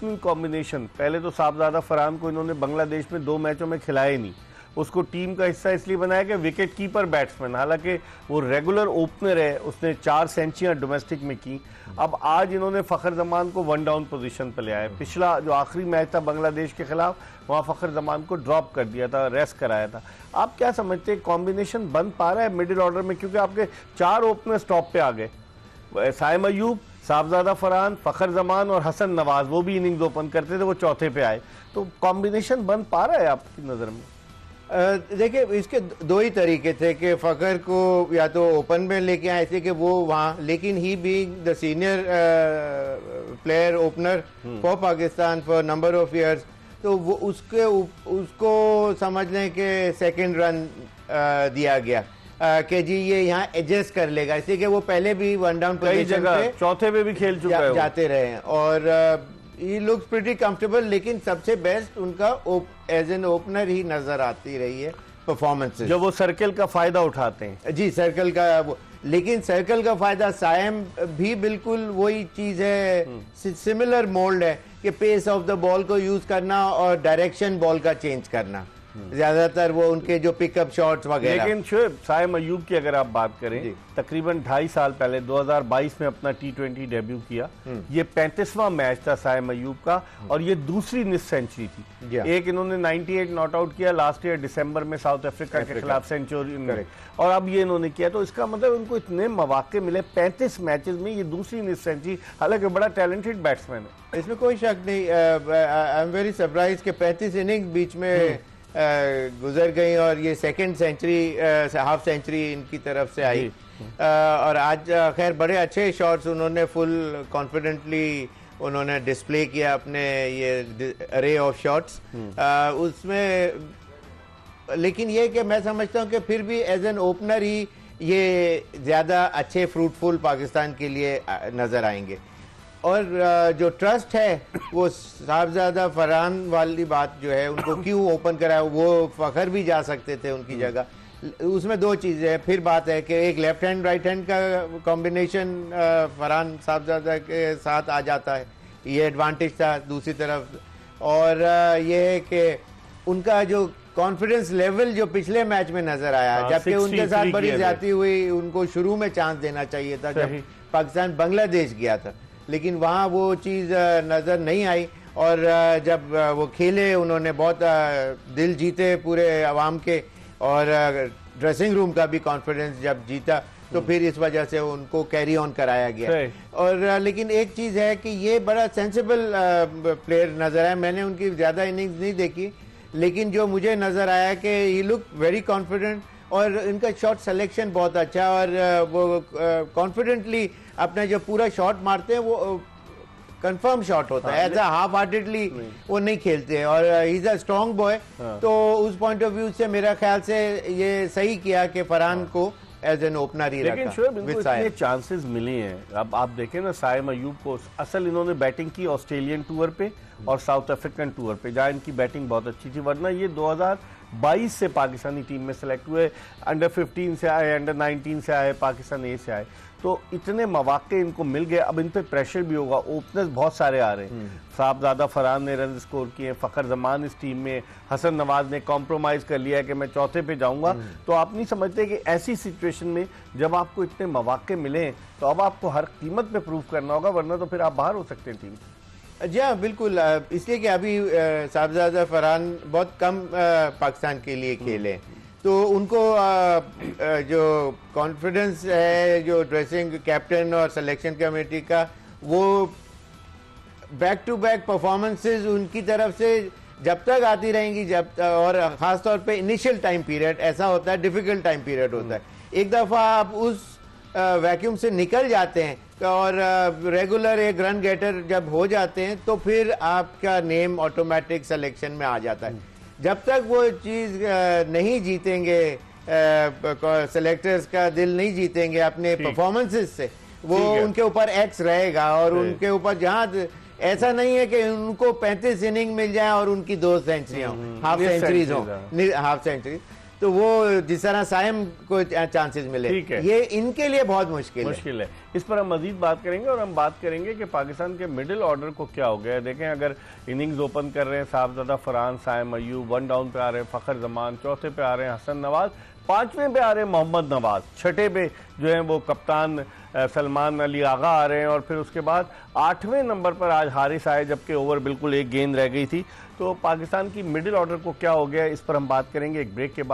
Combination, पहले तो साहबजादा फरहान को इन्होंने बांग्लादेश में 2 मैचों में खिलाया ही नहीं, उसको टीम का हिस्सा इसलिए बनाया कि विकेट कीपर बैट्समैन, हालांकि वो रेगुलर ओपनर है, उसने 4 सेंचुरियां डोमेस्टिक में की। अब आज इन्होंने फखर जमान को 1 डाउन पोजीशन पर ले आया। पिछला जो आखिरी मैच था बांग्लादेश के खिलाफ, वहां फखर जमान को ड्रॉप कर दिया था, रेस्ट कराया था। आप क्या समझते हैं, कॉम्बिनेशन बन पा रहा है मिडिल ऑर्डर में? क्योंकि आपके 4 ओपनर्स टॉप पे आ गए, साइम अयूब, साहबजादा फरहान, फखर जमान और हसन नवाज, वो भी इनिंग्स ओपन करते थे, वो चौथे पे आए। तो कॉम्बिनेशन बन पा रहा है आपकी नज़र में? देखिए, इसके 2 ही तरीके थे कि फ़खर को या तो ओपन में लेके आए थे कि वो वहाँ, लेकिन he being the senior player opener for Pakistan for number of years, तो वो उसको समझ लें कि सेकंड रन दिया गया कि जी ये यहाँ एडजस्ट कर लेगा, इसलिए कि वो पहले भी 1 डाउन पोजीशन पे चौथे पे भी खेल चुका है, जाते रहे हैं और ही लुक्स प्रीटी कंफर्टेबल। लेकिन सबसे बेस्ट उनका एज एन ओपनर ही नजर आती रही है परफॉर्मेंसेस, जो वो सर्कल का फायदा उठाते हैं। जी, सर्कल का लेकिन सर्कल का फायदा साइम भी बिल्कुल वही चीज है, सिमिलर मोल्ड है कि पेस ऑफ द बॉल को यूज करना और डायरेक्शन बॉल का चेंज करना, ज्यादातर वो उनके जो पिकअप शॉट्स वगैरह। लेकिन शोएब, साइम अयूब की अगर आप बात करें, तकरीबन 2.5 साल पहले 2022 में अपना T20 डेब्यू किया, ये 35वां मैच था साइम अयूब का और ये दूसरी निस सेंचुरी थी। एक इन्होंने 98 नॉट आउट किया लास्ट ईयर दिसंबर में साउथ अफ्रीका के खिलाफ सेंचुरी में, और अब ये इन्होंने किया। तो इसका मतलब उनको इतने मौके मिले 35 मैचेस में, ये दूसरी निस सेंचुरी, हालांकि बड़ा टैलेंटेड बैट्समैन है, इसमें कोई शक नहीं। आई एम वेरी सरप्राइज कि 35 इनिंग्स बीच में गुजर गई और ये सेकंड सेंचुरी, हाफ सेंचुरी इनकी तरफ से आई। और आज खैर बड़े अच्छे शॉट्स उन्होंने फुल कॉन्फिडेंटली उन्होंने डिस्प्ले किया अपने ये अरे ऑफ शॉट्स उसमें। लेकिन ये कि मैं समझता हूँ कि फिर भी एज एन ओपनर ही ये ज़्यादा अच्छे फ्रूटफुल पाकिस्तान के लिए नज़र आएंगे। और जो ट्रस्ट है वो साहबजादा फरहान वाली बात जो है, उनको क्यों ओपन कराया, वो फखर भी जा सकते थे उनकी जगह। उसमें 2 चीज़ें हैं। फिर बात है कि एक लेफ्ट हैंड राइट हैंड का कॉम्बिनेशन फरहान साहबजादा के साथ आ जाता है, ये एडवांटेज था दूसरी तरफ। और ये है कि उनका जो कॉन्फिडेंस लेवल जो पिछले मैच में नजर आया, जबकि उनके साथ बड़ी ज्यादती हुई, उनको शुरू में चांस देना चाहिए था जब पाकिस्तान बांग्लादेश गया था, लेकिन वहाँ वो चीज़ नज़र नहीं आई। और जब वो खेले, उन्होंने बहुत दिल जीते पूरे अवाम के, और ड्रेसिंग रूम का भी कॉन्फिडेंस जब जीता, तो फिर इस वजह से उनको कैरी ऑन कराया गया। और लेकिन एक चीज़ है कि ये बड़ा सेंसिबल प्लेयर नज़र आया। मैंने उनकी ज़्यादा इनिंग्स नहीं देखी, लेकिन जो मुझे नज़र आया कि ही लुक वेरी कॉन्फिडेंट और इनका शॉट सिलेक्शन बहुत अच्छा, और वो कॉन्फिडेंटली अपना जो पूरा शॉट मारते हैं वो कंफर्म शॉट होता है, ऐसा हाफ हार्टेडली वो नहीं खेलते हैं। और he is a strong boy, तो उस पॉइंट ऑफ व्यू से मेरा ख्याल से ये सही किया कि फरहान को एज एन ओपनर ही रखा। लेकिन शोएब, इनको इतने चांसेस मिले हैं। अब आप देखें ना, साइम अयूब को असल इन्होंने बैटिंग की ऑस्ट्रेलियन टूर पे और साउथ अफ्रीकन टूर पे, जहाँ इनकी बैटिंग बहुत अच्छी थी, वरना ये 2022 से पाकिस्तानी टीम में सेलेक्ट हुए, अंडर 15 से आए, अंडर 19 से आए, पाकिस्तान ए से आए, तो इतने मौके इनको मिल गए। अब इन पे प्रेशर भी होगा, ओपनर्स बहुत सारे आ रहे हैं। साहबजादा फरहान ने रन स्कोर किए, फखर जमान इस टीम में, हसन नवाज ने कॉम्प्रोमाइज कर लिया है कि मैं चौथे पे जाऊंगा। तो आप नहीं समझते कि ऐसी सिचुएशन में जब आपको इतने मौके मिले, तो अब आपको हर कीमत पे प्रूव करना होगा, वरना तो फिर आप बाहर हो सकते हैं टीम से। जी हाँ, बिल्कुल। इसलिए कि अभी साहबजादा फरहान बहुत कम पाकिस्तान के लिए खेले, तो उनको जो कॉन्फिडेंस है जो ड्रेसिंग कैप्टन और सिलेक्शन कमेटी का, वो बैक टू बैक परफॉर्मेंसेस उनकी तरफ से जब तक आती रहेंगी, और ख़ास तौर पे इनिशियल टाइम पीरियड ऐसा होता है, डिफ़िकल्ट टाइम पीरियड होता है। एक दफ़ा आप उस वैक्यूम से निकल जाते हैं और रेगुलर एक रन गेटर जब हो जाते हैं, तो फिर आपका नेम ऑटोमेटिक सिलेक्शन में आ जाता है। जब तक वो चीज़ नहीं जीतेंगे, सेलेक्टर्स का दिल नहीं जीतेंगे अपने परफॉर्मेंसेस से, वो उनके ऊपर एक्स रहेगा। और उनके ऊपर जहाँ ऐसा नहीं है कि उनको 35 इनिंग मिल जाए और उनकी 2 सेंचुरियां हाफ सेंचुरीज हो, हाफ सेंचुरी। तो वो जिस तरह साइम को चांसेस मिले, ठीक है, ये इनके लिए बहुत मुश्किल है। इस पर हम मजीद बात करेंगे और हम बात करेंगे कि पाकिस्तान के मिडिल ऑर्डर को क्या हो गया है। देखें, अगर इनिंग्स ओपन कर रहे हैं साहबजादा फरहान, साइम अयूब, 1 डाउन पे आ रहे हैं फ़खर जमान, चौथे पे आ रहे हैं हसन नवाज, 5वें पे आ रहे हैं मोहम्मद नवाज, 6ठे पे जो है वो कप्तान सलमान अली आगा आ रहे हैं, और फिर उसके बाद 8वें नंबर पर आज हारिस आए, जबकि ओवर बिल्कुल एक गेंद रह गई थी। तो पाकिस्तान की मिडिल ऑर्डर को क्या हो गया, इस पर हम बात करेंगे एक ब्रेक के बाद।